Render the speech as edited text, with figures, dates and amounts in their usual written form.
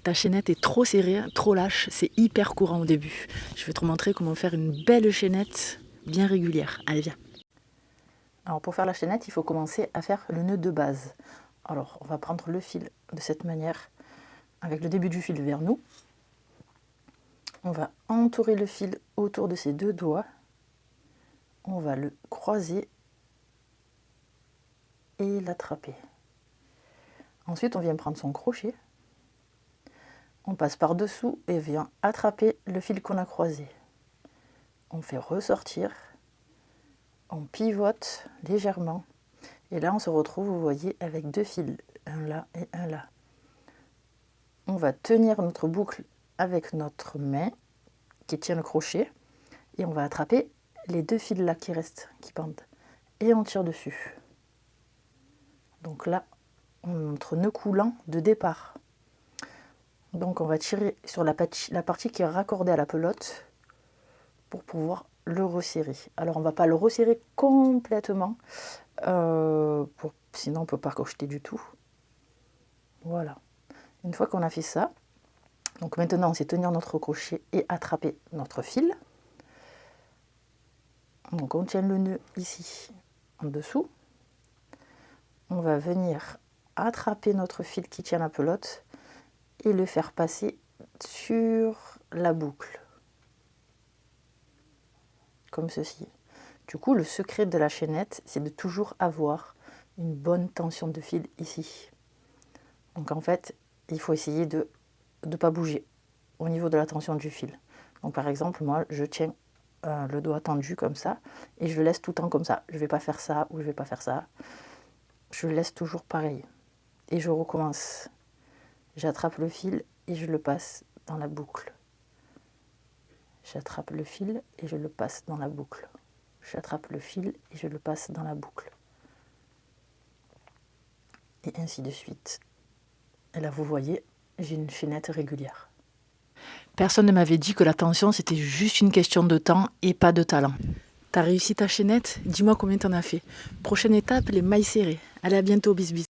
Ta chaînette est trop serrée, trop lâche, c'est hyper courant au début. Je vais te montrer comment faire une belle chaînette bien régulière. Allez, viens. Alors pour faire la chaînette, il faut commencer à faire le nœud de base. Alors on va prendre le fil de cette manière, avec le début du fil vers nous. On va entourer le fil autour de ses deux doigts. On va le croiser et l'attraper. Ensuite, on vient prendre son crochet. On passe par-dessous et vient attraper le fil qu'on a croisé. On fait ressortir. On pivote légèrement. Et là, on se retrouve, vous voyez, avec deux fils. Un là et un là. On va tenir notre boucle avec notre main qui tient le crochet. Et on va attraper les deux fils là qui restent, qui pendent. Et on tire dessus. Donc là, on a notre nœud coulant de départ. Donc on va tirer sur la partie qui est raccordée à la pelote pour pouvoir le resserrer. Alors on ne va pas le resserrer complètement, sinon on ne peut pas crocheter du tout. Voilà. Une fois qu'on a fait ça, donc maintenant on sait tenir notre crochet et attraper notre fil. Donc on tient le nœud ici en dessous. On va venir attraper notre fil qui tient la pelote et le faire passer sur la boucle. Comme ceci. Du coup, le secret de la chaînette, c'est de toujours avoir une bonne tension de fil ici. Donc en fait, il faut essayer de ne pas bouger au niveau de la tension du fil. Donc par exemple, moi, je tiens le doigt tendu comme ça et je le laisse tout le temps comme ça. Je ne vais pas faire ça ou je ne vais pas faire ça. Je le laisse toujours pareil. Et je recommence. J'attrape le fil et je le passe dans la boucle. J'attrape le fil et je le passe dans la boucle. J'attrape le fil et je le passe dans la boucle. Et ainsi de suite. Et là, vous voyez, j'ai une chaînette régulière. Personne ne m'avait dit que la tension, c'était juste une question de temps et pas de talent. T'as réussi ta chaînette? Dis-moi combien t'en as fait. Prochaine étape, les mailles serrées. Allez, à bientôt, bis bis.